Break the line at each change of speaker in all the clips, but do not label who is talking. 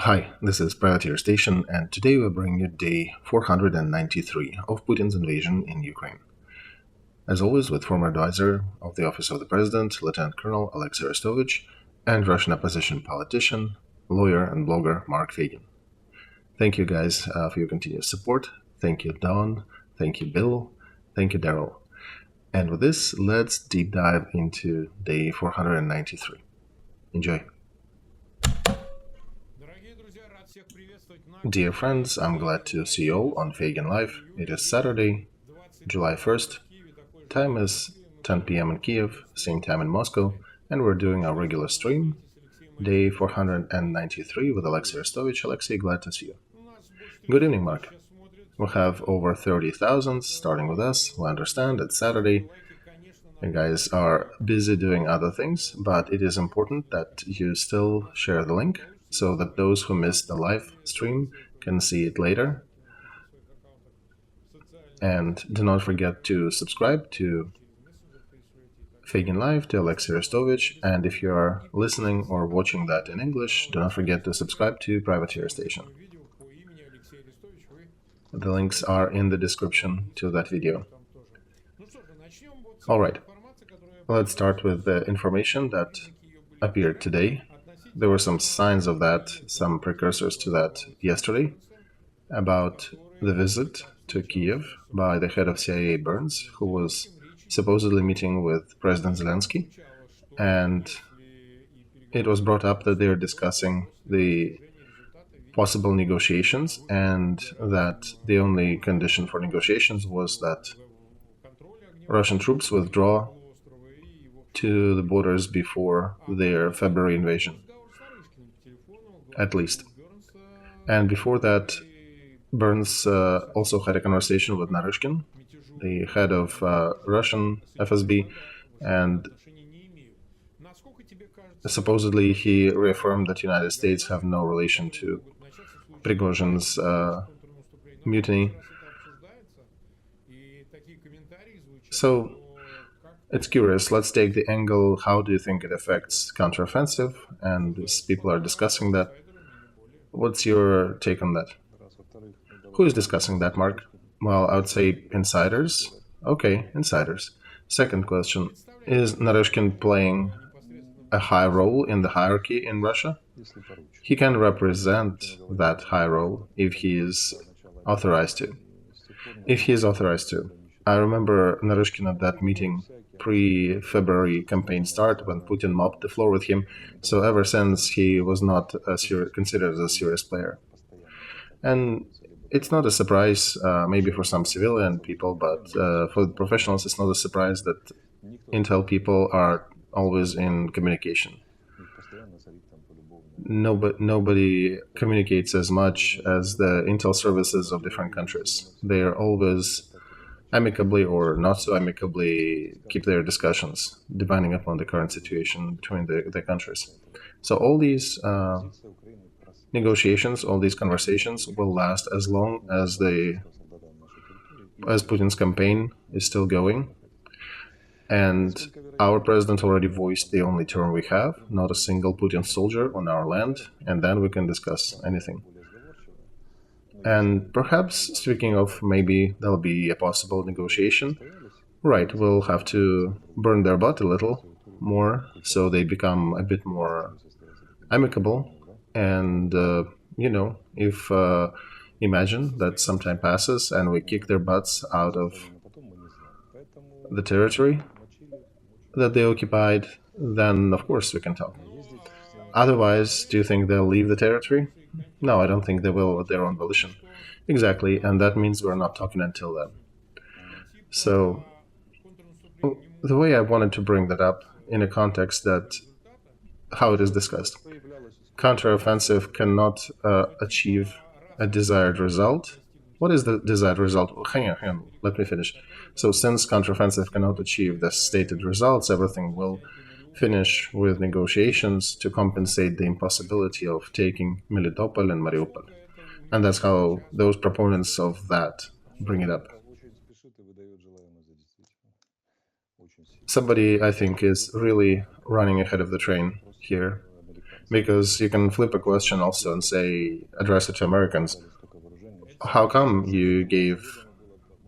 Hi, this is Privateer Station, and today we bring you day 493 of Putin's invasion in Ukraine. As always, with former advisor of the Office of the President, Lieutenant Colonel Olexiy Arestovych, and Russian opposition politician, lawyer, and blogger Mark Feygin. Thank you guys for your continuous support. Thank you, Don. Thank you, Bill. Thank you, Daryl. And with this, let's deep dive into day 493. Enjoy. Dear friends, I'm glad to see you all on Feygin Live. It is Saturday, July 1st. Time is 10 p.m. in Kiev, same time in Moscow, and we're doing our regular stream, day 493 with Olexiy Arestovych. Olexiy, glad to see you. Good evening, Mark. We have over 30,000 starting with us. We understand it's Saturday. You guys are busy doing other things, but it is important that you still share the link so that those who missed the live stream can see it later. And do not forget to subscribe to Feygin Live, to Olexiy Arestovych, and if you are listening or watching that in English, do not forget to subscribe to Privateer Station. The links are in the description to that video. Alright, let's start with the information that appeared today. There were some signs of that, some precursors to that yesterday, about the visit to Kiev by the head of CIA, Burns, who was supposedly meeting with President Zelensky, and it was brought up that they are discussing the possible negotiations, and that the only condition for negotiations was that Russian troops withdraw to the borders before their February invasion, at least. And before that, Burns also had a conversation with Naryshkin, the head of Russian FSB, and supposedly he reaffirmed that the United States have no relation to Prigozhin's mutiny. So it's curious. Let's take the angle, how do you think it affects counteroffensive? And as people are discussing that, what's your take on that? Who is discussing that, Mark? Well, I would say insiders. Okay, insiders. Second question, is Naryshkin playing a high role in the hierarchy in Russia? He can represent that high role if he is authorized to. If he is authorized to. I remember Naryshkin at that meeting pre-February campaign start when Putin mopped the floor with him, so ever since he was not considered as a serious player. And it's not a surprise, maybe for some civilian people, but for the professionals it's not a surprise that intel people are always in communication. Nobody communicates as much as the intel services of different countries. They are always amicably or not so amicably keep their discussions, depending upon the current situation between the countries. So all these negotiations, all these conversations will last as long as Putin's campaign is still going. And our president already voiced the only term we have, not a single Putin soldier on our land, and then we can discuss anything. And perhaps, speaking of maybe there'll be a possible negotiation, right, we'll have to burn their butt a little more so they become a bit more amicable. And, if imagine that some time passes and we kick their butts out of the territory that they occupied, then of course we can talk. Otherwise, do you think they'll leave the territory? No, I don't think they will at their own volition. Exactly, and that means we're not talking until then. So, the way I wanted to bring that up in a context that how it is discussed. Counteroffensive cannot achieve a desired result. What is the desired result? Hang on, let me finish. So since counteroffensive cannot achieve the stated results, everything will finish with negotiations to compensate the impossibility of taking Melitopol and Mariupol. And that's how those proponents of that bring it up. Somebody, I think, is really running ahead of the train here. Because you can flip a question also and say, address it to Americans. How come you gave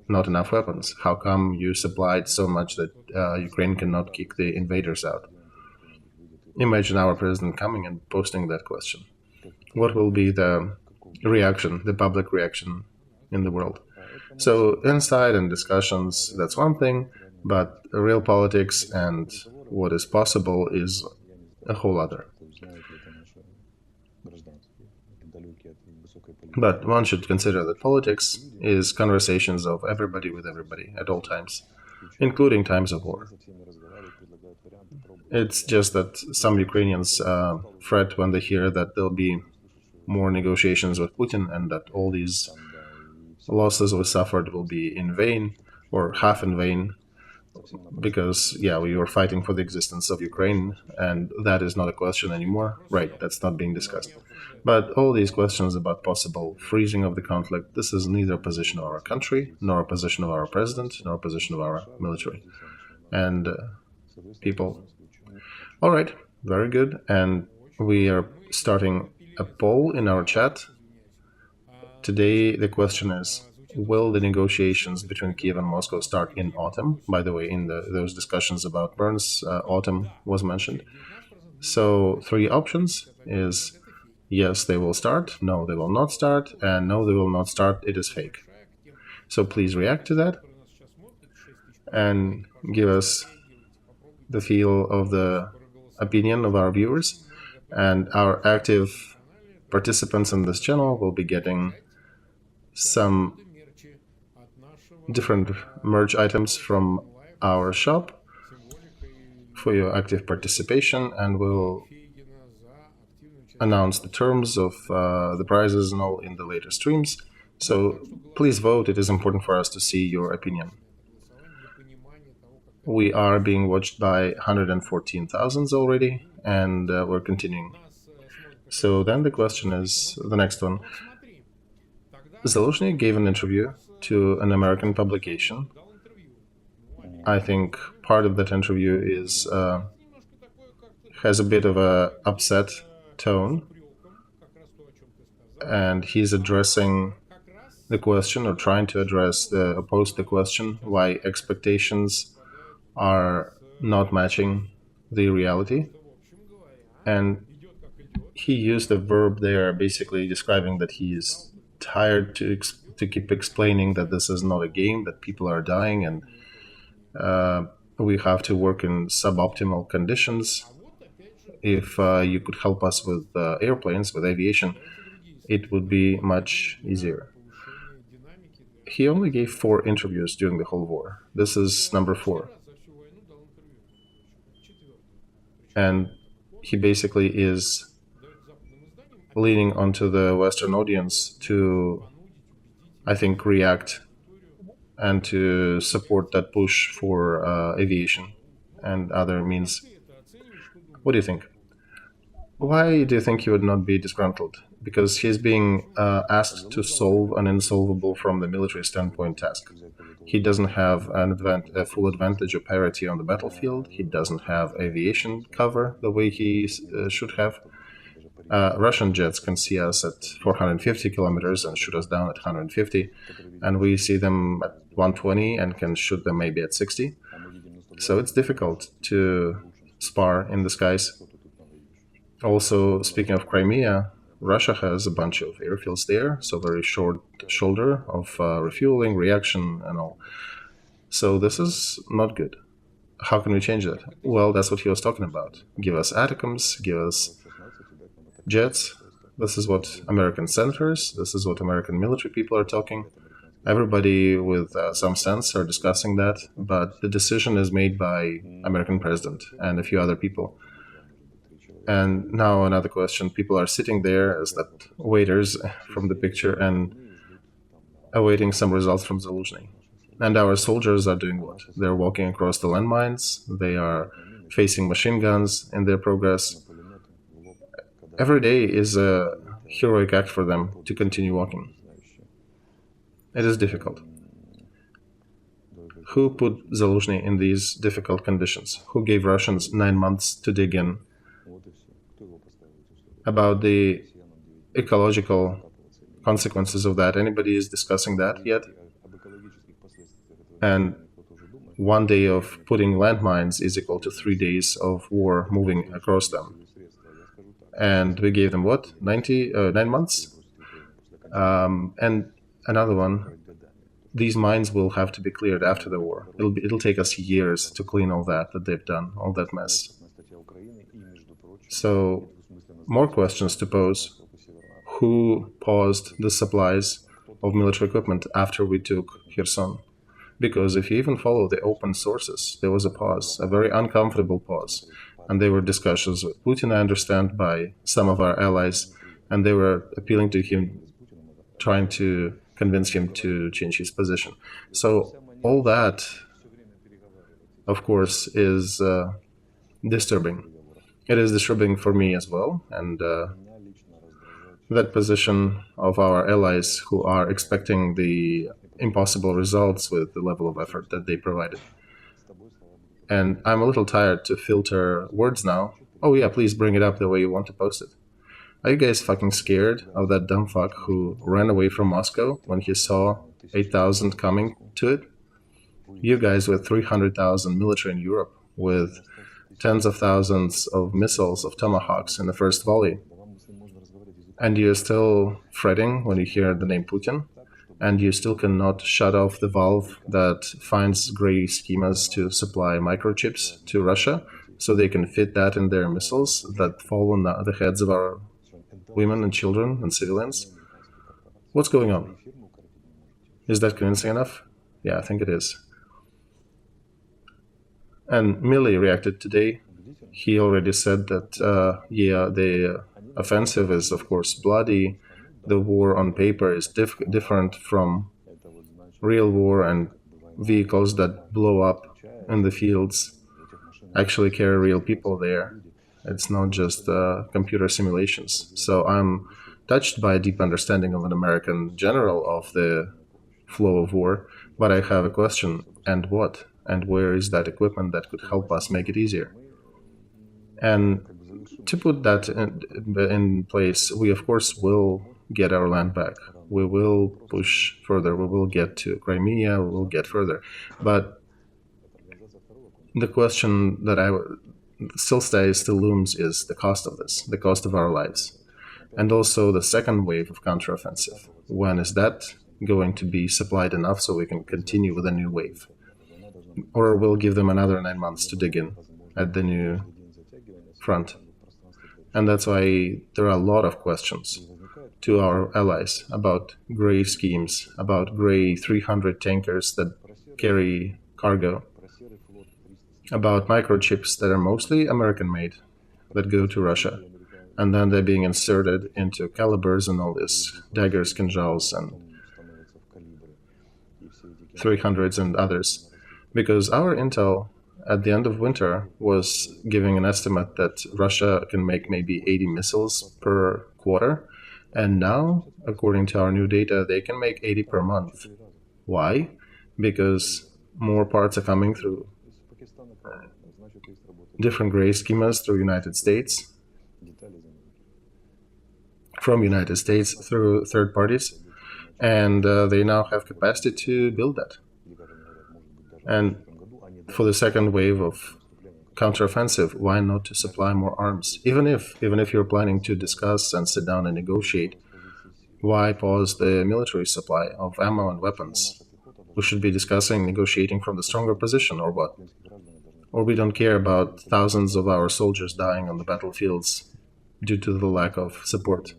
not enough weapons? How come you supplied so much that Ukraine cannot kick the invaders out? Imagine our president coming and posting that question. What will be the reaction, the public reaction in the world? So inside and discussions, that's one thing, but real politics and what is possible is a whole other. But one should consider that politics is conversations of everybody with everybody at all times, including times of war. It's just that some Ukrainians fret when they hear that there'll be more negotiations with Putin and that all these losses we suffered will be in vain or half in vain, because we were fighting for the existence of Ukraine, and that is not a question anymore. Right, that's not being discussed. But all these questions about possible freezing of the conflict, this is neither a position of our country, nor a position of our president, nor a position of our military and people. All right, very good. And we are starting a poll in our chat. Today, the question is, will the negotiations between Kiev and Moscow start in autumn? By the way, in those discussions about Burns, autumn was mentioned. So 3 options is yes, they will start, no, they will not start, and no, they will not start, it is fake. So please react to that and give us the feel of the opinion of our viewers. And our active participants in this channel will be getting some different merch items from our shop for your active participation, and we'll announce the terms of the prizes and all in the later streams. So please vote, it is important for us to see your opinion. We are being watched by 114,000 already, and we're continuing. So then the question is, the next one. Zaluzhny gave an interview to an American publication. I think part of that interview is has a bit of a upset tone, and he's addressing the question, or trying to pose the question, why expectations are not matching the reality. And he used a verb there, basically describing that he is tired to keep explaining that this is not a game, that people are dying, and we have to work in suboptimal conditions. If you could help us with airplanes, with aviation, it would be much easier. He only gave 4 interviews during the whole war. This is number 4. And he basically is leaning onto the Western audience to, I think, react and to support that push for aviation and other means. What do you think? Why do you think he would not be disgruntled? Because he's being asked to solve an insolvable from the military standpoint task. He doesn't have a full advantage or parity on the battlefield. He doesn't have aviation cover the way he should have. Russian jets can see us at 450 kilometers and shoot us down at 150, and we see them at 120 and can shoot them maybe at 60. So it's difficult to spar in the skies. Also, speaking of Crimea, Russia has a bunch of airfields there, so very short shoulder of refueling, reaction, and all. So this is not good. How can we change that? Well, that's what he was talking about. Give us ATACMS, give us jets. This is what American senators, this is what American military people are talking. Everybody with some sense are discussing that, but the decision is made by American president and a few other people. And now another question. People are sitting there as that waiters from the picture and awaiting some results from Zaluzhny. And our soldiers are doing what? They're walking across the landmines. They are facing machine guns in their progress. Every day is a heroic act for them to continue walking. It is difficult. Who put Zaluzhny in these difficult conditions? Who gave Russians 9 months to dig in? about the ecological consequences of that. Anybody is discussing that yet? And 1 day of putting landmines is equal to 3 days of war moving across them. And we gave them what? 9 months? And another one, these mines will have to be cleared after the war. It'll take us years to clean all that they've done, all that mess. So, more questions to pose. Who paused the supplies of military equipment after we took Kherson? Because if you even follow the open sources, there was a pause, a very uncomfortable pause. And there were discussions with Putin, I understand, by some of our allies, and they were appealing to him, trying to convince him to change his position. So all that, of course, is disturbing. It is disturbing for me as well, and that position of our allies who are expecting the impossible results with the level of effort that they provided. And I'm a little tired to filter words now. Oh yeah, please bring it up the way you want to post it. Are you guys fucking scared of that dumb fuck who ran away from Moscow when he saw 8,000 coming to it? You guys with 300,000 military in Europe, with tens of thousands of missiles, of tomahawks in the first volley. And you're still fretting when you hear the name Putin, and you still cannot shut off the valve that finds gray schemas to supply microchips to Russia, so they can fit that in their missiles that fall on the heads of our women and children and civilians. What's going on? Is that convincing enough? Yeah, I think it is. And Milley reacted today. He already said that, yeah, the offensive is, of course, bloody. The war on paper is different from real war, and vehicles that blow up in the fields actually carry real people there. It's not just computer simulations. So I'm touched by a deep understanding of an American general of the flow of war, but I have a question. And what? And where is that equipment that could help us make it easier? And to put that in place, we of course will get our land back. We will push further. We will get to Crimea. We will get further. But the question that still looms is the cost of this, the cost of our lives. And also the second wave of counteroffensive. When is that going to be supplied enough so we can continue with a new wave? Or we'll give them another 9 months to dig in at the new front. And that's why there are a lot of questions to our allies about gray schemes, about gray 300 tankers that carry cargo, about microchips that are mostly American-made, that go to Russia, and then they're being inserted into calibers and all this, daggers, kinjals, and 300s and others. Because our intel at the end of winter was giving an estimate that Russia can make maybe 80 missiles per quarter, and now, according to our new data, they can make 80 per month. Why? Because more parts are coming through different gray schemas through United States, from United States through third parties, and they now have capacity to build that. And for the second wave of counteroffensive, why not to supply more arms? Even if you're planning to discuss and sit down and negotiate, why pause the military supply of ammo and weapons? We should be discussing negotiating from the stronger position, or what? Or we don't care about thousands of our soldiers dying on the battlefields due to the lack of support.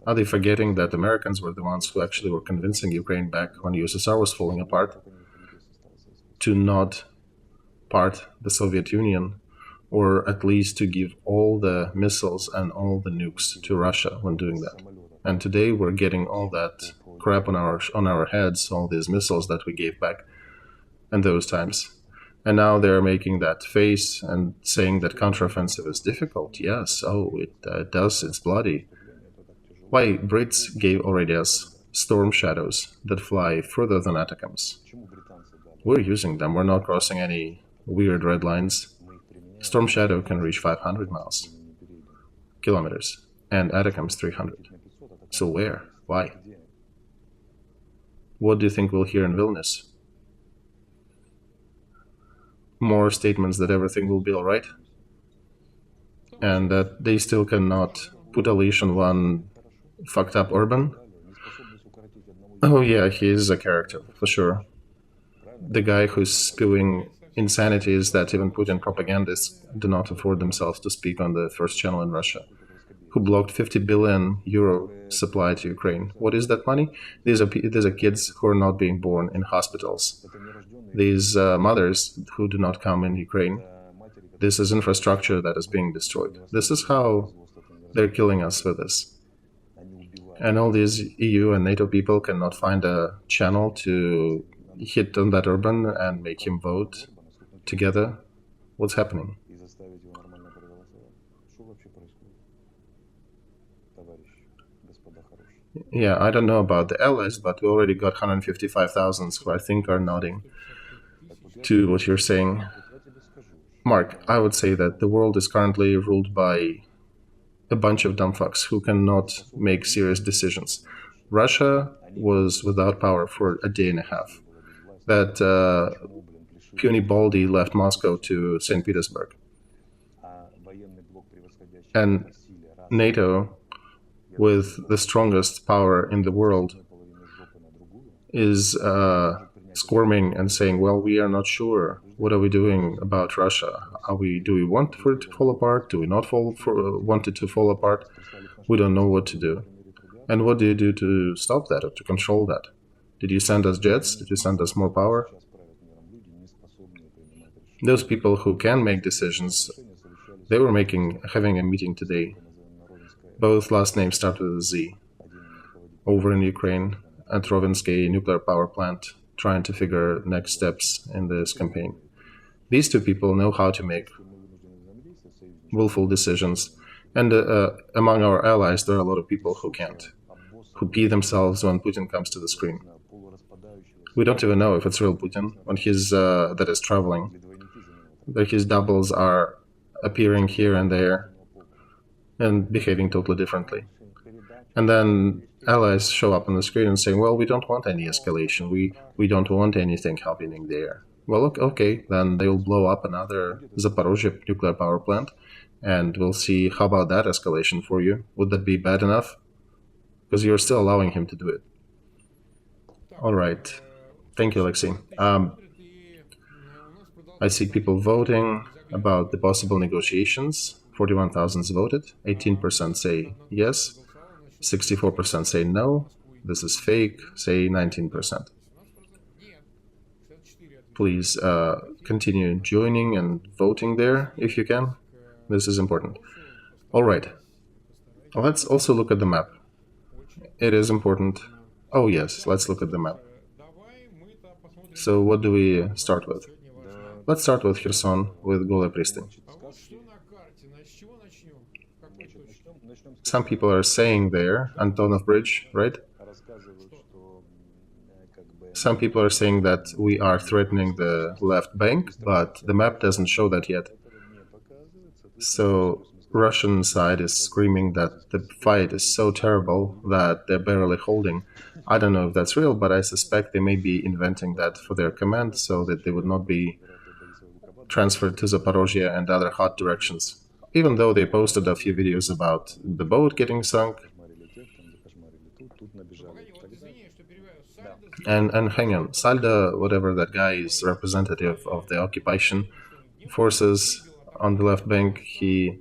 Are they forgetting that Americans were the ones who actually were convincing Ukraine back when USSR was falling apart to not part the Soviet Union, or at least to give all the missiles and all the nukes to Russia when doing that? And today we're getting all that crap on our heads, all these missiles that we gave back in those times. And now they're making that face and saying that counteroffensive is difficult. Yes, it does, it's bloody. Why, Brits gave already us Storm Shadows that fly further than Atacams. We're using them, we're not crossing any weird red lines. Storm Shadow can reach 500 kilometers, and Atacam's 300. So where? Why? What do you think we'll hear in Vilnius? More statements that everything will be alright? And that they still cannot put a leash on one fucked up urban? Oh yeah, he is a character, for sure. The guy who's spewing insanities that even Putin propagandists do not afford themselves to speak on the first channel in Russia, who blocked 50 billion euro supply to Ukraine. What is that money? These are kids who are not being born in hospitals. These mothers who do not come in Ukraine. This is infrastructure that is being destroyed. This is how they're killing us with this. And all these EU and NATO people cannot find a channel to hit on that urban and make him vote together. What's happening? Yeah, I don't know about the allies, but we already got 155,000 who I think are nodding to what you're saying. Mark, I would say that the world is currently ruled by a bunch of dumb fucks who cannot make serious decisions. Russia was without power for a day and a half. That puny baldy left Moscow to St. Petersburg. And NATO, with the strongest power in the world, is squirming and saying, well, we are not sure. What are we doing about Russia? Do we want for it to fall apart? Do we not want it to fall apart? We don't know what to do. And what do you do to stop that or to control that? Did you send us jets? Did you send us more power? Those people who can make decisions, they were having a meeting today. Both last names start with a Z. Over in Ukraine, at Rovensky nuclear power plant, trying to figure next steps in this campaign. These two people know how to make willful decisions. And among our allies, there are a lot of people who can't, who pee themselves when Putin comes to the screen. We don't even know if it's real Putin when that is traveling. That his doubles are appearing here and there and behaving totally differently. And then allies show up on the screen and say, well, we don't want any escalation. We don't want anything happening there. Well, okay, then they will blow up another Zaporozhye nuclear power plant, and we'll see how about that escalation for you. Would that be bad enough? Because you're still allowing him to do it. All right. Thank you, Olexiy. I see people voting about the possible negotiations. 41,000 voted. 18% say yes. 64% say no. This is fake. Say 19%. Please continue joining and voting there if you can. This is important. All right. Let's also look at the map. It is important. Oh yes, let's look at the map. So what do we start with? Let's start with Kherson, with Golaya Pristan. Some people are saying there, Antonov Bridge, right? Some people are saying that we are threatening the left bank, but the map doesn't show that yet. So Russian side is screaming that the fight is so terrible that they're barely holding. I don't know if that's real, but I suspect they may be inventing that for their command so that they would not be transferred to Zaporozhye and other hot directions. Even though they posted a few videos about the boat getting sunk. And hang on, Salda, whatever that guy is, representative of the occupation forces on the left bank, he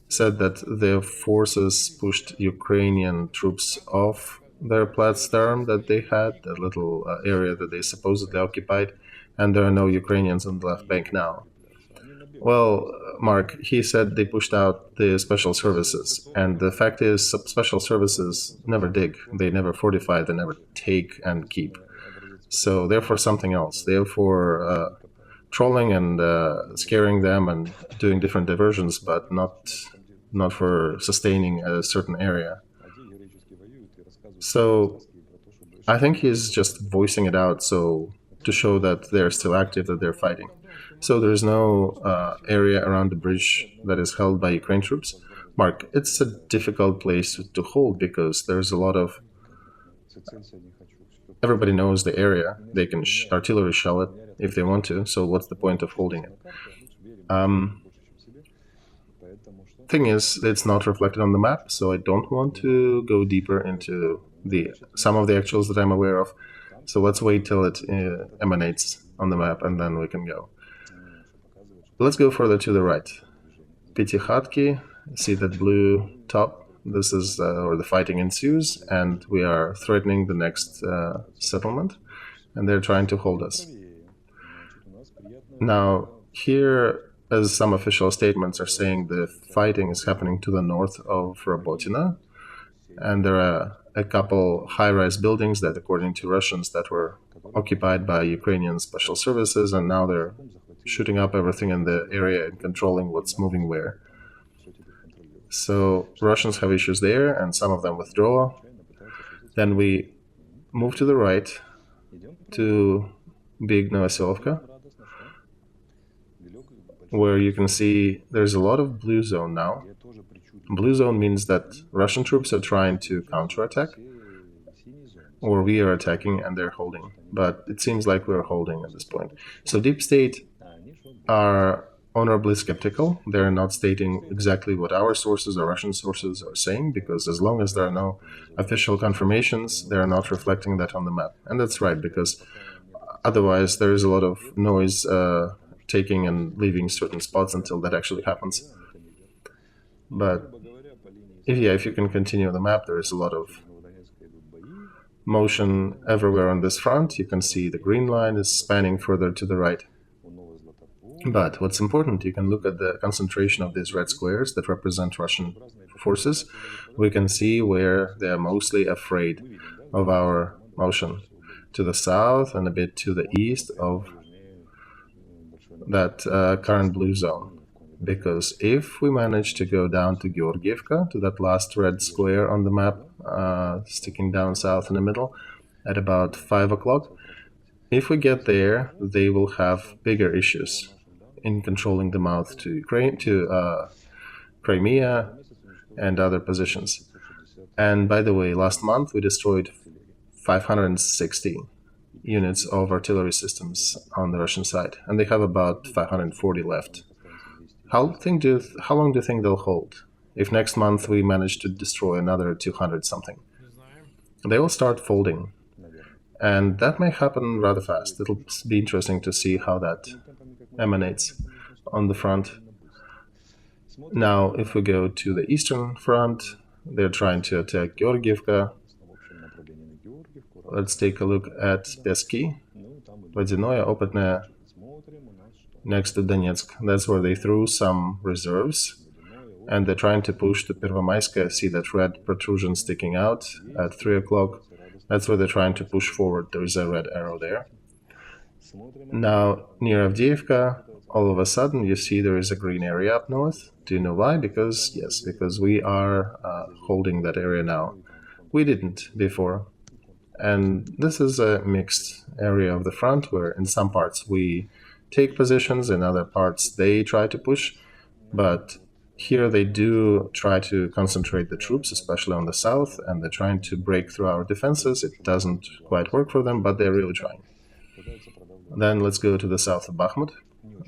said that the forces pushed Ukrainian troops off their platform that they had, the little area that they supposedly occupied, and there are no Ukrainians on the left bank now. Well, Mark, he said they pushed out the special services, and the fact is special services never dig, they never fortify, they never take and keep. So they're for something else. They're for trolling and scaring them and doing different diversions, but not for sustaining a certain area. So I think he's just voicing it out to show that they're still active, that they're fighting. So there is no area around the bridge that is held by Ukraine troops. Mark, it's a difficult place to hold because there's a lot of. Everybody knows the area. They can artillery shell it if they want to. So what's the point of holding it? Thing is, it's not reflected on the map, so I don't want to go deeper into some of the actuals that I'm aware of. So let's wait till it emanates on the map, and then we can go. Let's go further to the right. Pitikhatki, see that blue top? This is where the fighting ensues, and we are threatening the next settlement, and they're trying to hold us. Now, here, as some official statements are saying, the fighting is happening to the north of Robotina, and there are a couple high-rise buildings that, according to Russians, that were occupied by Ukrainian special services, and now they're shooting up everything in the area and controlling what's moving where. So Russians have issues there, and some of them withdraw. Then we move to the right to Big Novosilovka, where you can see there's a lot of blue zone now. Blue zone means that Russian troops are trying to counterattack, or we are attacking and they're holding. But it seems like we're holding at this point. So Deep State are honorably skeptical. They're not stating exactly what our sources or Russian sources are saying, because as long as there are no official confirmations, they're not reflecting that on the map. And that's right, because otherwise there is a lot of noise taking and leaving certain spots until that actually happens. But if you can continue on the map, there is a lot of motion everywhere on this front. You can see the green line is spanning further to the right. But what's important, you can look at the concentration of these red squares that represent Russian forces. We can see where they are mostly afraid of our motion to the south and a bit to the east of that current blue zone. Because if we manage to go down to Georgievka, to that last red square on the map, sticking down south in the middle, at about 5 o'clock, if we get there, they will have bigger issues in controlling the mouth to Ukraine, to Crimea, and other positions. And by the way, last month we destroyed 560 units of artillery systems on the Russian side, and they have about 540 left. How long do you think they'll hold? If next month we manage to destroy another 200 something, they will start folding, and that may happen rather fast. It'll be interesting to see how that emanates on the front. Now, if we go to the eastern front, they're trying to attack Georgievka. Let's take a look at Pesky, Vodяное, Opытное, next to Donetsk. That's where they threw some reserves, and they're trying to push to Pervomayska. See that red protrusion sticking out at 3 o'clock. That's where they're trying to push forward. There is a red arrow there. Now, near Avdiivka, all of a sudden you see there is a green area up north. Do you know why? Because we are holding that area now. We didn't before. And this is a mixed area of the front where in some parts we take positions, in other parts they try to push. But here they do try to concentrate the troops, especially on the south, and they're trying to break through our defenses. It doesn't quite work for them, but they're really trying. Then let's go to the south of Bakhmut.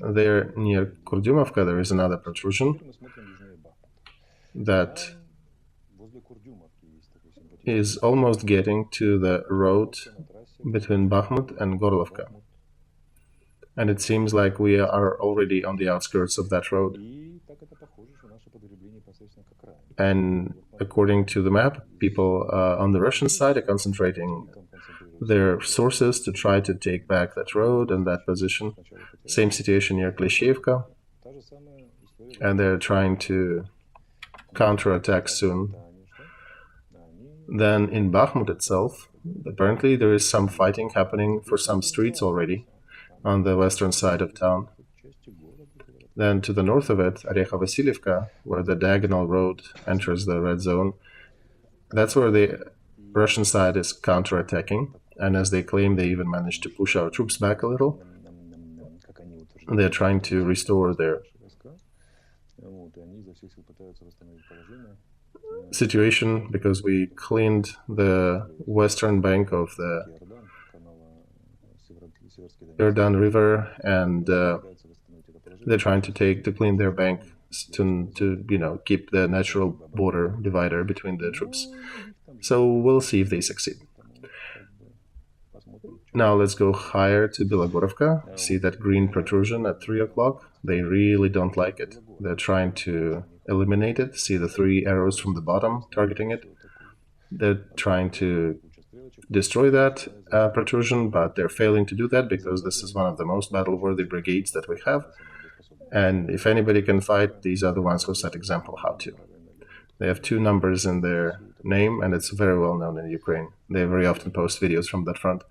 There, near Kurdyumovka, there is another protrusion that is almost getting to the road between Bakhmut and Gorlovka. And it seems like we are already on the outskirts of that road. And according to the map, people on the Russian side are concentrating their sources to try to take back that road and that position. Same situation near Klishevka. And they're trying to counterattack soon. Then in Bakhmut itself, apparently there is some fighting happening for some streets already on the western side of town. Then to the north of it, Orekha-Vasilievka, where the diagonal road enters the red zone, that's where the Russian side is counterattacking. And as they claim, they even managed to push our troops back a little. They're trying to restore their situation because we cleaned the western bank of the Jordan River, and they're trying to clean their bank to keep the natural border divider between the troops. So we'll see if they succeed. Now let's go higher to Bilogorovka. See that green protrusion at 3 o'clock? They really don't like it. They're trying to eliminate it. See the 3 arrows from the bottom targeting it? They're trying to destroy that protrusion, but they're failing to do that because this is one of the most battle-worthy brigades that we have. And if anybody can fight, these are the ones who set example how to. They have 2 numbers in their name, and it's very well known in Ukraine. They very often post videos from that front.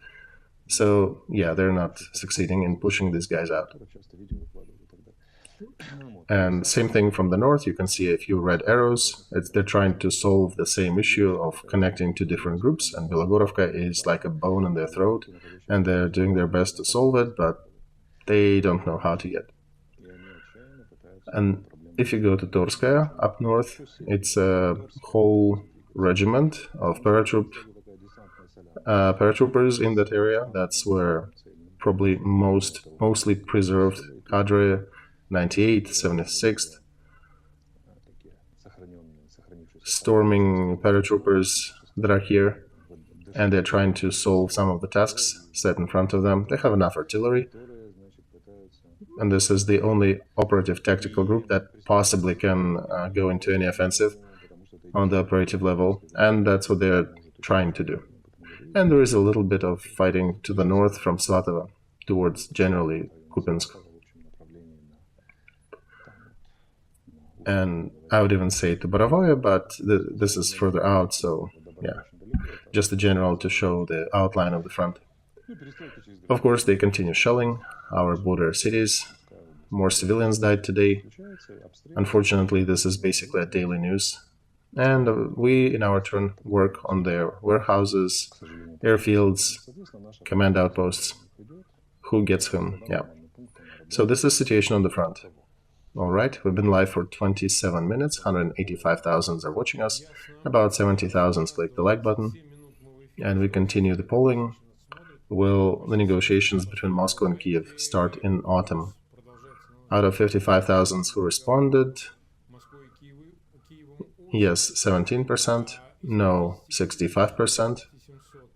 So, yeah, they're not succeeding in pushing these guys out. And same thing from the north, you can see a few red arrows. They're trying to solve the same issue of connecting to different groups, and Bilogorovka is like a bone in their throat, and they're doing their best to solve it, but they don't know how to yet. And if you go to Torskaya, up north, it's a whole regiment of paratroopers in that area. That's where probably mostly preserved cadre 98th, 76th, storming paratroopers that are here, and they're trying to solve some of the tasks set in front of them. They have enough artillery, and this is the only operative tactical group that possibly can go into any offensive on the operative level, and that's what they're trying to do. And there is a little bit of fighting to the north from Svatova towards generally Kupinsk. And I would even say to Borovaya, but this is further out, so yeah, just a general to show the outline of the front. Of course, they continue shelling our border cities. More civilians died today. Unfortunately, this is basically a daily news. And we, in our turn, work on their warehouses, airfields, command outposts. Who gets whom? Yeah. So this is the situation on the front. All right, we've been live for 27 minutes, 185,000 are watching us, about 70,000 click the like button, and we continue the polling. Will the negotiations between Moscow and Kiev start in autumn? Out of 55,000 who responded, yes, 17%, no, 65%,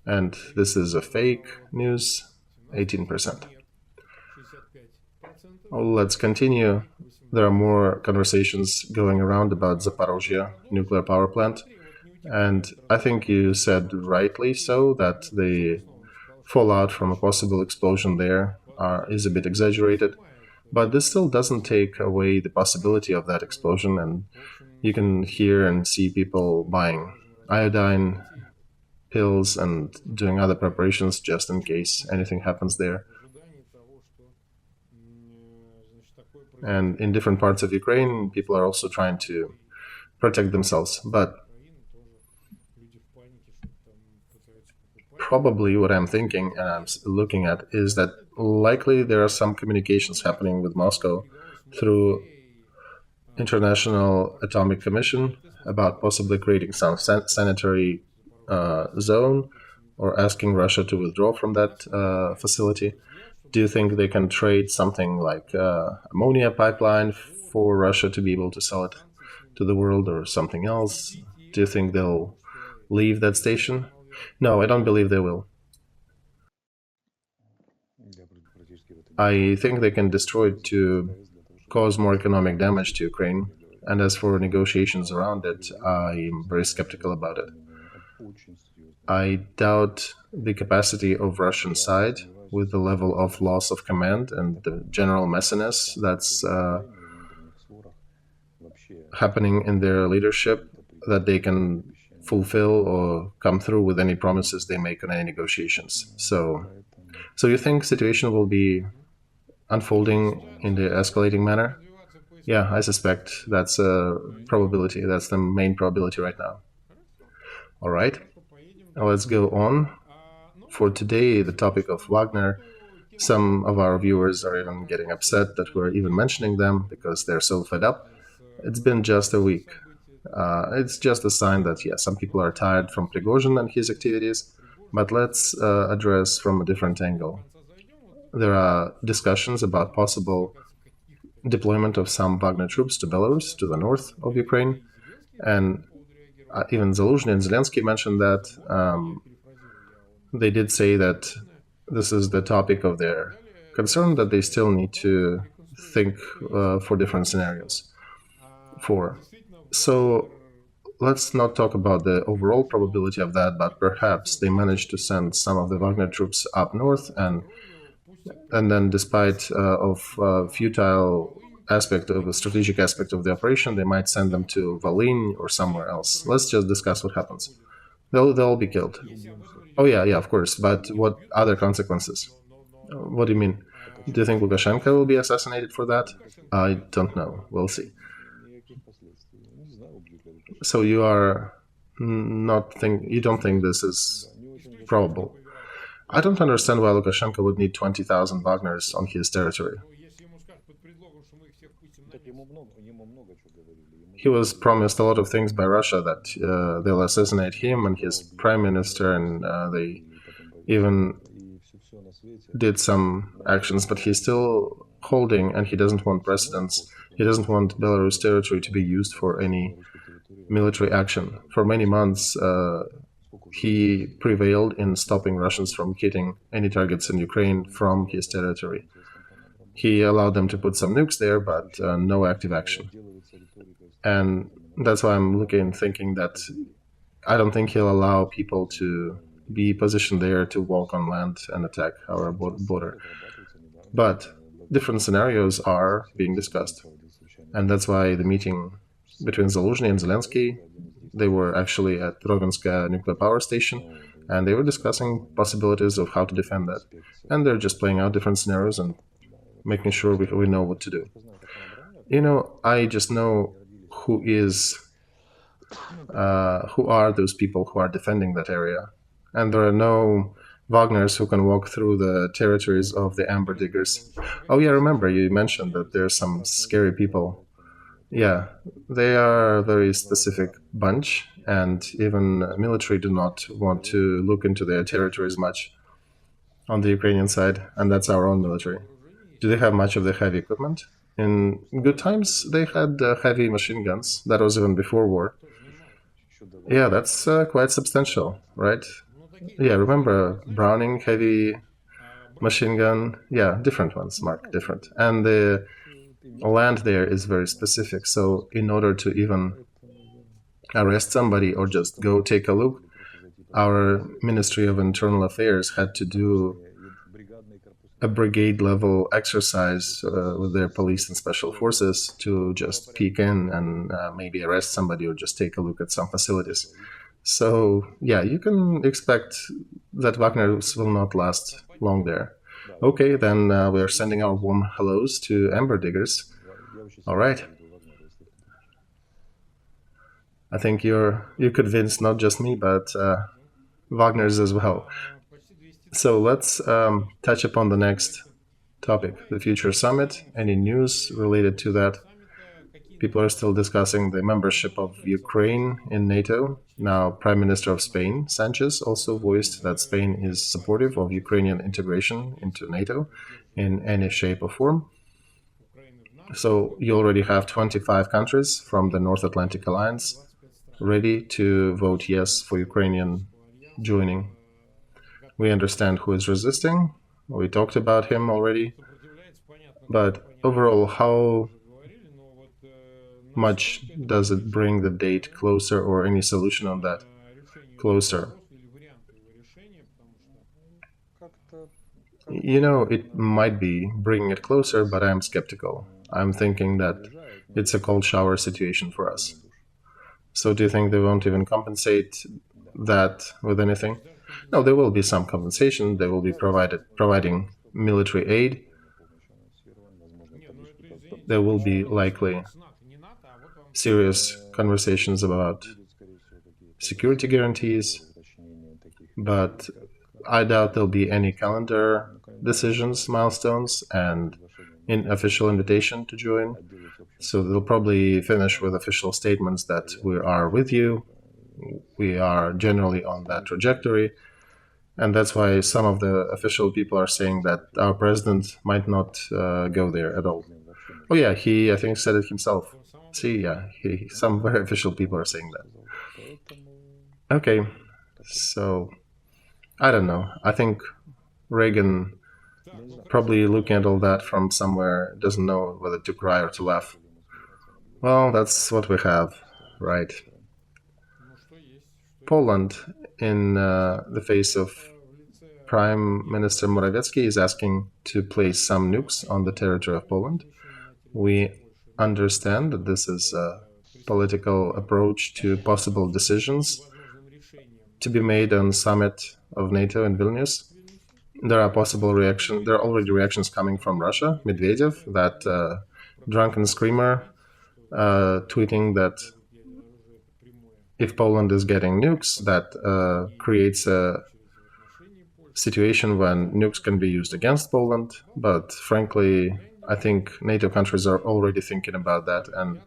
and this is a fake news, 18%. Let's continue. There are more conversations going around about Zaporozhye nuclear power plant, and I think you said rightly so that the fallout from a possible explosion there is a bit exaggerated, but this still doesn't take away the possibility of that explosion, and you can hear and see people buying iodine pills and doing other preparations just in case anything happens there. And in different parts of Ukraine, people are also trying to protect themselves. But probably what I'm thinking and I'm looking at is that likely there are some communications happening with Moscow through International Atomic Commission about possibly creating some sanitary zone or asking Russia to withdraw from that facility. Do you think they can trade something like ammonia pipeline for Russia to be able to sell it to the world or something else? Do you think they'll leave that station? No, I don't believe they will. I think they can destroy it to cause more economic damage to Ukraine. And as for negotiations around it, I'm very skeptical about it. I doubt the capacity of Russian side with the level of loss of command and the general messiness that's happening in their leadership, that they can fulfill or come through with any promises they make on any negotiations. So you think situation will be unfolding in the escalating manner? Yeah, I suspect that's a probability. That's the main probability right now. All right, now let's go on. For today, the topic of Wagner Some of our viewers are even getting upset that we're even mentioning them because they're so fed up. It's been just a week. It's just a sign that, yeah, some people are tired from Prigozhin and his activities, but let's address from a different angle. There are discussions about possible deployment of some Wagner troops to Belarus, to the north of Ukraine, and even Zaluzhny and Zelensky mentioned that. They did say that this is the topic of their concern, that they still need to think for different scenarios. So let's not talk about the overall probability of that, but perhaps they managed to send some of the Wagner troops up north, and then, despite of futile aspect of the strategic aspect of the operation, they might send them to Volyn or somewhere else. Let's just discuss what happens. They'll be killed. Oh yeah, of course. But what other consequences? What do you mean? Do you think Lukashenko will be assassinated for that? I don't know. We'll see. So you are not think you don't think this is probable? I don't understand why Lukashenko would need 20,000 Wagners on his territory. He was promised a lot of things by Russia, that they'll assassinate him and his prime minister, and they even did some actions, but he's still holding, and he doesn't want precedents. He doesn't want Belarus territory to be used for any military action. For many months, he prevailed in stopping Russians from hitting any targets in Ukraine from his territory. He allowed them to put some nukes there, but no active action. And that's why I'm thinking that I don't think he'll allow people to be positioned there to walk on land and attack our border. But different scenarios are being discussed. And that's why the meeting between Zaluzhny and Zelensky, they were actually at Roganska nuclear power station, and they were discussing possibilities of how to defend that. And they're just playing out different scenarios and making sure we know what to do. I just know who are those people who are defending that area. And there are no Wagners who can walk through the territories of the Amber Diggers. Oh yeah, remember you mentioned that there's some scary people. Yeah, they are a very specific bunch, and even military do not want to look into their territories much on the Ukrainian side, and that's our own military. Do they have much of the heavy equipment? In good times, they had heavy machine guns. That was even before war. Yeah, that's quite substantial, right? Yeah, remember Browning heavy machine gun? Yeah, different ones, Mark, different. And the land there is very specific. So in order to even arrest somebody or just go take a look, our Ministry of Internal Affairs had to do a brigade level exercise with their police and special forces to just peek in and maybe arrest somebody or just take a look at some facilities. So yeah, you can expect that Wagner's will not last long there. Okay, then we are sending our warm hellos to Amber Diggers. All right. I think you convinced not just me, but Wagner's as well. So let's touch upon the next topic, the future summit. Any news related to that? People are still discussing the membership of Ukraine in NATO. Now, Prime Minister of Spain, Sanchez, also voiced that Spain is supportive of Ukrainian integration into NATO in any shape or form. So you already have 25 countries from the North Atlantic Alliance ready to vote yes for Ukrainian joining. We understand who is resisting. We talked about him already. But overall, how much does it bring the date closer, or any solution on that closer? It might be bringing it closer, but I'm skeptical. I'm thinking that it's a cold shower situation for us. So do you think they won't even compensate that with anything? No, there will be some compensation. They will be providing military aid. There will be likely serious conversations about security guarantees, but I doubt there'll be any calendar decisions, milestones, and in official invitation to join. So they'll probably finish with official statements that we are with you, we are generally on that trajectory, and that's why some of the official people are saying that our president might not go there at all. Oh yeah, he, I think, said it himself. See, yeah, some very official people are saying that. Okay, so I don't know. I think Reagan, probably looking at all that from somewhere, doesn't know whether to cry or to laugh. Well, that's what we have, right? Poland, in the face of Prime Minister Morawiecki, is asking to place some nukes on the territory of Poland. We understand that this is a political approach to possible decisions to be made on summit of NATO in Vilnius. There are already reactions coming from Russia. Medvedev, that drunken screamer, tweeting that if Poland is getting nukes, that creates a situation when nukes can be used against Poland. But frankly, I think NATO countries are already thinking about that, and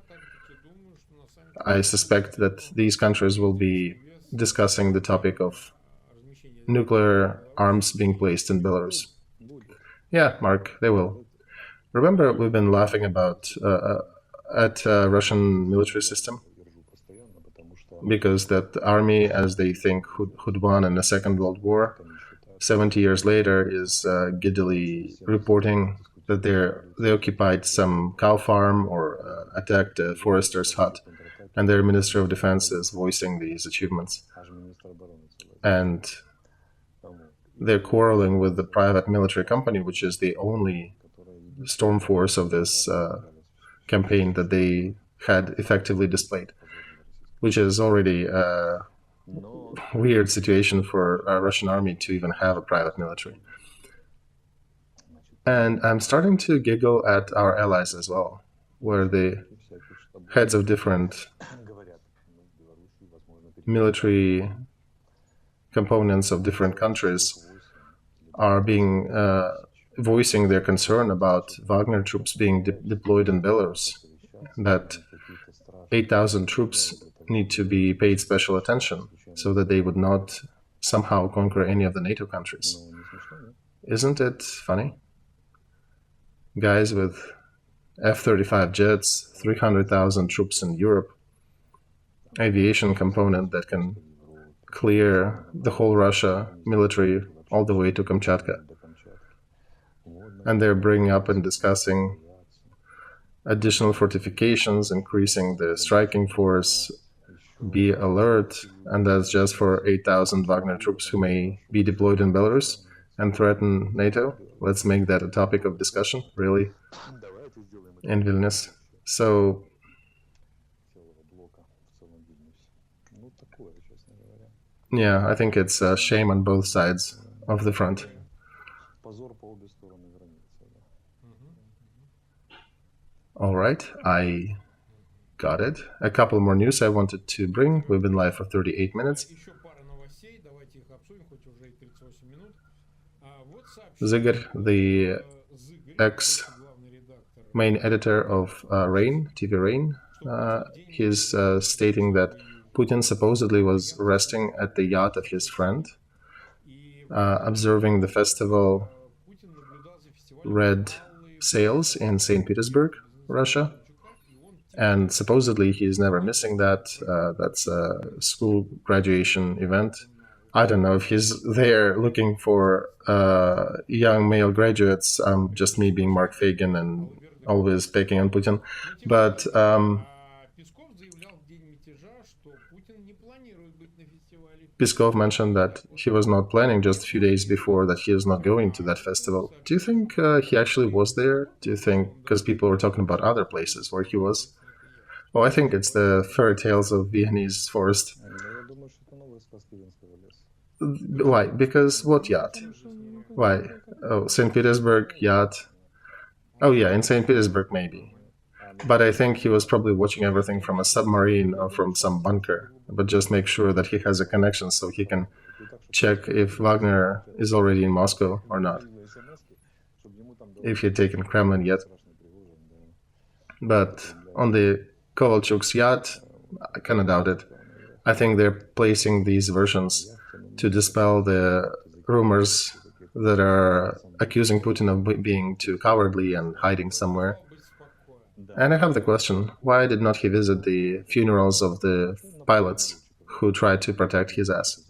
I suspect that these countries will be discussing the topic of nuclear arms being placed in Belarus. Yeah, Mark, they will. Remember, we've been laughing about at Russian military system, because that army, as they think, who'd won in the Second World War, 70 years later is giddily reporting that they occupied some cow farm or attacked a forester's hut, and their Minister of Defense is voicing these achievements. And they're quarreling with the private military company, which is the only storm force of this campaign that they had effectively displayed, which is already a weird situation for a Russian army to even have a private military. And I'm starting to giggle at our allies as well, where the heads of different military components of different countries are being voicing their concern about Wagner troops being deployed in Belarus, that 8,000 troops need to be paid special attention so that they would not somehow conquer any of the NATO countries. Isn't it funny? Guys with F-35 jets, 300,000 troops in Europe, aviation component that can clear the whole Russia military all the way to Kamchatka. And they're bringing up and discussing additional fortifications, increasing the striking force, be alert, and that's just for 8,000 Wagner troops who may be deployed in Belarus and threaten NATO. Let's make that a topic of discussion, really, in Vilnius. So, yeah, I think it's a shame on both sides of the front. All right, I got it. A couple more news I wanted to bring. We've been live for 38 minutes. Zigor, the ex-main editor of Rain, TV Rain, he's stating that Putin supposedly was resting at the yacht of his friend, observing the festival Red Sails in St. Petersburg, Russia. And supposedly he's never missing that. That's a school graduation event. I don't know if he's there looking for young male graduates. Just me being Mark Feygin and always picking on Putin. But Peskov mentioned that he was not planning just a few days before that he is not going to that festival. Do you think he actually was there? Do you think, because people were talking about other places where he was? Oh, I think it's the fairy tales of Viennese forest. Why? Because what yacht? Why? Oh, St. Petersburg yacht. Oh yeah, in St. Petersburg maybe. But I think he was probably watching everything from a submarine or from some bunker. But just make sure that he has a connection so he can check if Wagner is already in Moscow or not. if he'd taken Kremlin yet. But on the Kovalchuk's yacht, I kind of doubt it. I think they're placing these versions to dispel the rumors that are accusing Putin of being too cowardly and hiding somewhere. And I have the question, why did not he visit the funerals of the pilots who tried to protect his ass?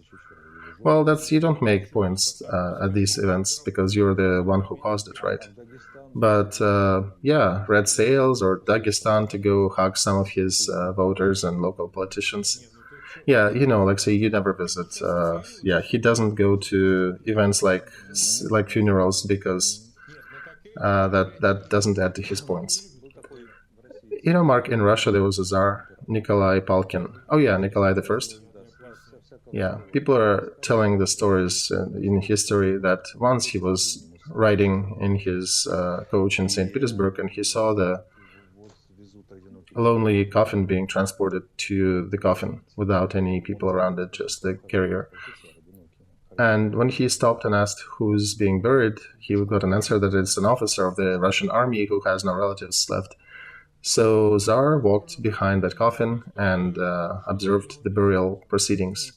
Well, that's you don't make points at these events because you're the one who caused it, right? But yeah, red sails or Dagestan to go hug some of his voters and local politicians. Yeah, Alexei, you never visit. Yeah, he doesn't go to events like funerals because that doesn't add to his points. Mark, in Russia there was a Tsar, Nikolai Palkin. Oh yeah, Nikolai the First. Yeah, people are telling the stories in history that once he was riding in his coach in St. Petersburg and he saw the lonely coffin being transported to the coffin without any people around it, just the carrier. And when he stopped and asked who's being buried, he got an answer that it's an officer of the Russian army who has no relatives left. So Tsar walked behind that coffin and observed the burial proceedings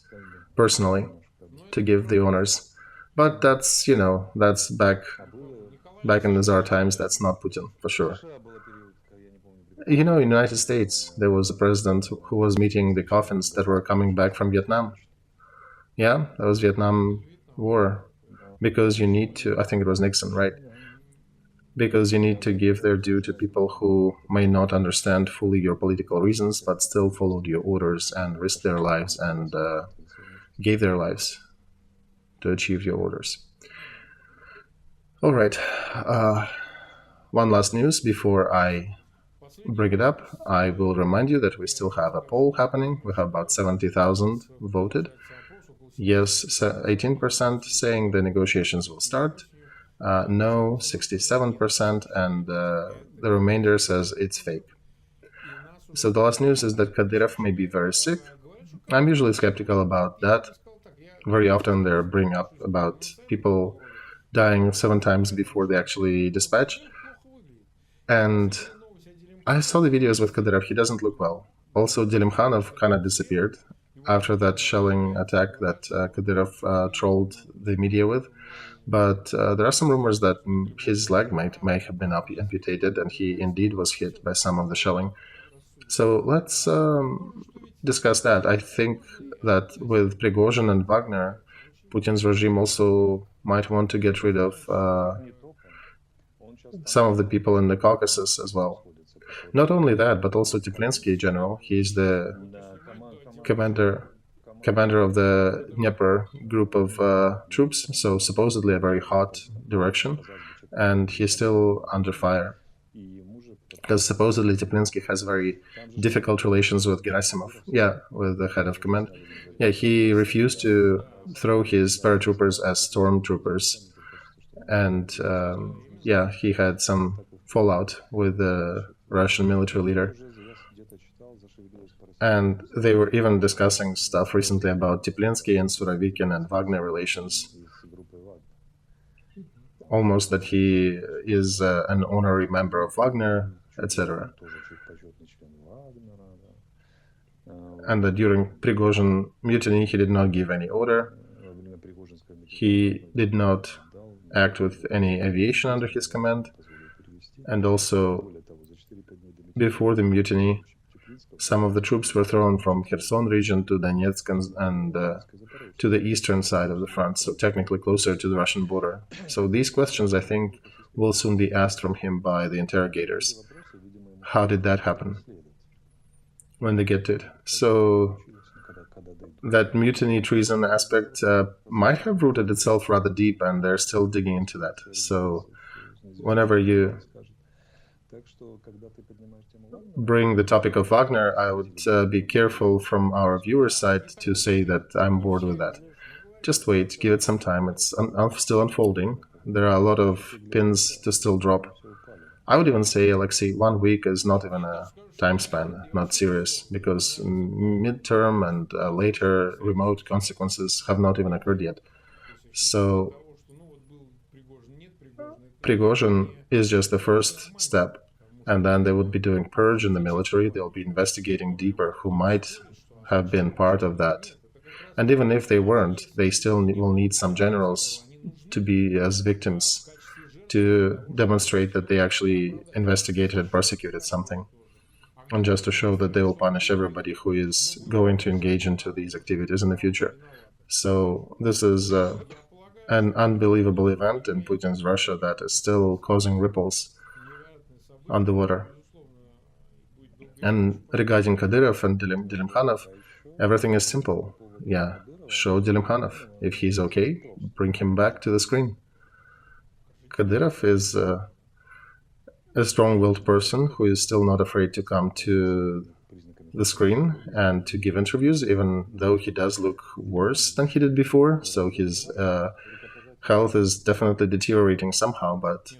personally to give the honors. But that's back in the Tsar times. That's not Putin for sure. In the United States, there was a president who was meeting the coffins that were coming back from Vietnam. Yeah, that was Vietnam War. Because you need to, I think it was Nixon, right? Because you need to give their due to people who may not understand fully your political reasons, but still followed your orders and risked their lives and gave their lives to achieve your orders. All right. One last news before I bring it up. I will remind you that we still have a poll happening. We have about 70,000 voted. Yes, 18% saying the negotiations will start. No, 67%, and the remainder says it's fake. So the last news is that Kadyrov may be very sick. I'm usually skeptical about that. Very often they bring up about people dying 7 times before they actually dispatch. And I saw the videos with Kadyrov. He doesn't look well. Also, Delimkhanov kind of disappeared after that shelling attack that Kadyrov trolled the media with. But there are some rumors that his leg may have been amputated, and he indeed was hit by some of the shelling. So let's discuss that. I think that with Prigozhin and Wagner, Putin's regime also might want to get rid of some of the people in the Caucasus as well. Not only that, but also Teplinsky general. He's the commander of the Dnieper group of troops, so supposedly a very hot direction, and he's still under fire. Because supposedly Teplinsky has very difficult relations with Gerasimov, with the head of command. He refused to throw his paratroopers as stormtroopers, and he had some fallout with the Russian military leader. And they were even discussing stuff recently about Teplinsky and Surovikin and Wagner relations. Almost that he is an honorary member of Wagner, etc. And that during Prigozhin mutiny he did not give any order. He did not act with any aviation under his command. And also, before the mutiny, some of the troops were thrown from Kherson region to Donetsk and to the eastern side of the front, so technically closer to the Russian border. So these questions, I think, will soon be asked from him by the interrogators. How did that happen? When they get to it. So that mutiny treason aspect might have rooted itself rather deep, and they're still digging into that. So whenever you bring the topic of Wagner, I would be careful from our viewer's side to say that I'm bored with that. Just wait, give it some time. It's still unfolding. There are a lot of pins to still drop. I would even say, Olexiy, 1 week is not even a time span, not serious, because midterm and later remote consequences have not even occurred yet. So Prigozhin is just the first step, and then they would be doing purge in the military. They'll be investigating deeper who might have been part of that. And even if they weren't, they still will need some generals to be as victims to demonstrate that they actually investigated and prosecuted something, and just to show that they will punish everybody who is going to engage into these activities in the future. So this is an unbelievable event in Putin's Russia that is still causing ripples on the water. And regarding Kadyrov and Dilimkhanov, everything is simple. Yeah, show Dilimkhanov. If he's okay, bring him back to the screen. Kadyrov is a strong-willed person who is still not afraid to come to the screen and to give interviews, even though he does look worse than he did before. So his health is definitely deteriorating somehow, but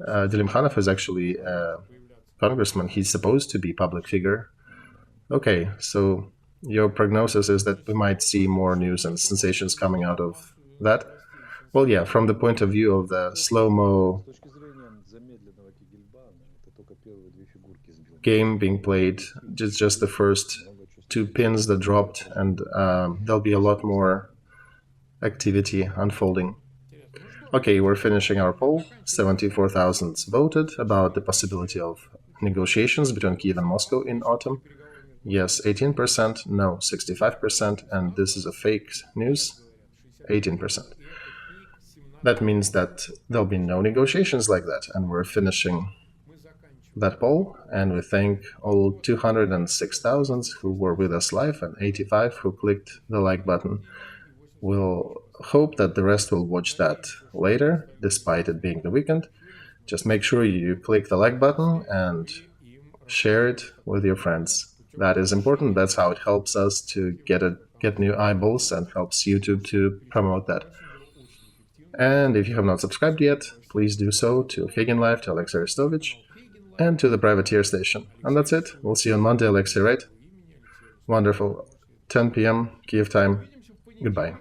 Dilimkhanov is actually a congressman. He's supposed to be a public figure. Okay, so your prognosis is that we might see more news and sensations coming out of that? Well, yeah, from the point of view of the slow-mo game being played, just the first two pins that dropped, and there'll be a lot more activity unfolding. Okay, we're finishing our poll. 74,000 voted about the possibility of negotiations between Kiev and Moscow in autumn. Yes, 18%, no, 65%, and this is a fake news, 18%. That means that there'll be no negotiations like that, and we're finishing that poll, and we thank all 206,000 who were with us live and 85 who clicked the like button. We'll hope that the rest will watch that later, despite it being the weekend. Just make sure you click the like button and share it with your friends. That is important. That's how it helps us to get new eyeballs and helps YouTube to promote that. And if you have not subscribed yet, please do so to Feygin Live, to Olexiy Arestovych, and to the privateer station. And that's it. We'll see you on Monday, Olexiy, right? Wonderful. 10 p.m. Kiev time. Goodbye.